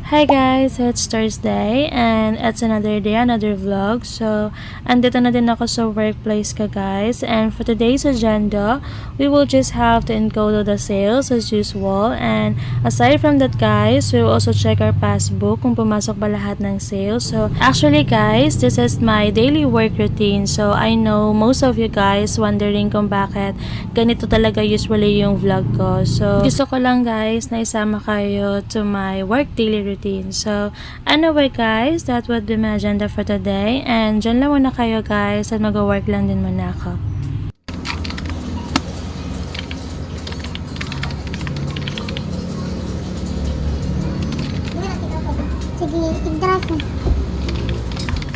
Hi guys, it's Thursday and it's another day, another vlog. So, andito na din ako sa workplace ka guys, and for today's agenda, we will just have to encode the sales as usual, and aside from that guys, we will also check our passbook kung pumasok ba lahat ng sales. So, actually guys, this is my daily work routine. So, I know most of you guys wondering kung bakit ganito talaga usually yung vlog ko. So, gusto ko lang guys na isama kayo to my work daily routine. So, anyway guys, that would be my agenda for today. And dyan lang muna kayo guys at mag-work lang din muna ako. Sige, i-draft mo.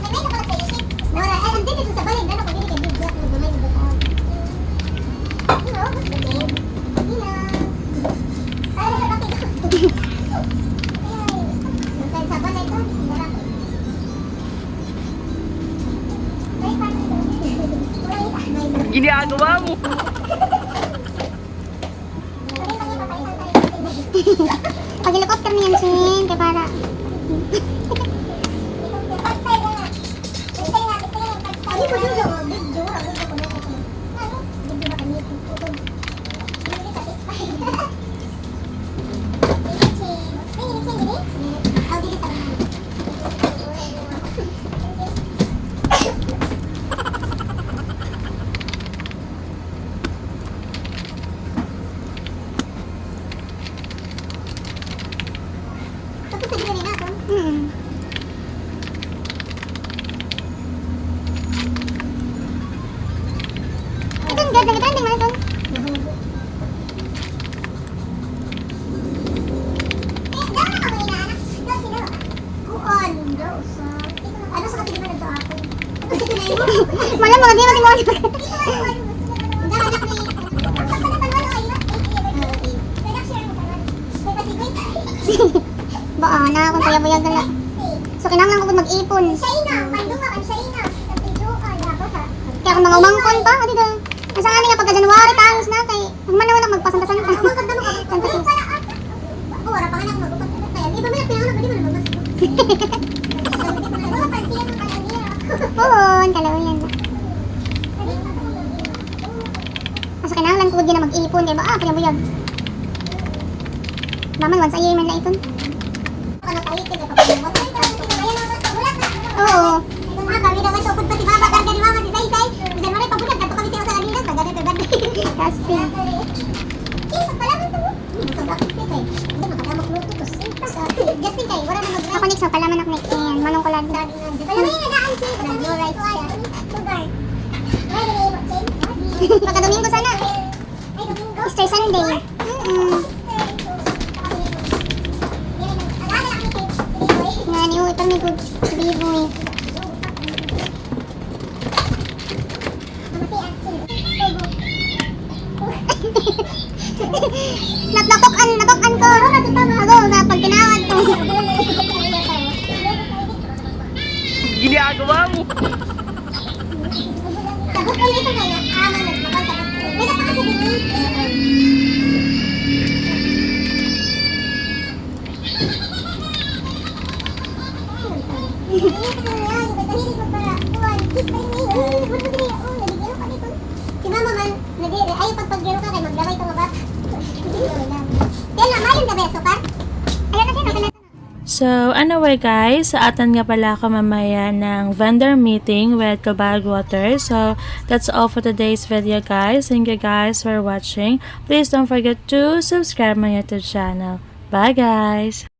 May na pala sa isip. Nora, ay, ang dito sa balay. Gano'n ko din kay Big Jack. Nagumay na ba sa akin? Hello, what's the name? Hello. Ay, nakakakita ko. Sa balay ko, Ginagawa mo. Pag helicopter na yan, Shin, kaya para... Nag-trending man ito. Malam mga di masing-masing. Ba, na akong payabuyag na. So, kinahanglan ko mag-ipon. Kaya kung mga umangkon pa, adi daw. Asa nga nga pagka January tangos na kay ang manaw lang magpasanta-santa. Santa Cruz. Ora pa nga mag-upat tayo. Di ba may pinangalan ba di mo na mamas? Oo, kalaw yan. Asa kinahanglan ko gid na mag-ipon kay ba payabuyag. Maman once a year man na iton. Ano tayo kay papabuhat. Oo. Kami daw ito pud pati baba karga ni mama si Saysay. January pabuhat kadto kami sa kanila tagad pa bad. Casting. Pala man to. Sobra ko kay. Hindi makadamok luto to. Justin kay wala na mag. Ako next pala man ako next. Manong ko lang. Pala may nagaan si. Blue rice siya. Sugar. Ay, dili mo chain. Pagka Domingo sana. Ay, Domingo. Easter Sunday. Ngani ito may good biboy. Natukan ko. Ako sa pagtinawad ko. Ginagawa mo. Sagot ko nito kaya. Nagmakal. May kasi si mama man, ayaw pagpagyero ka kay magdamay ito nga ba? So, anyway guys, sa atan nga pala ako mamaya ng vendor meeting with Kabag Water. So, that's all for today's video guys. Thank you guys for watching. Please don't forget to subscribe my YouTube channel. Bye guys!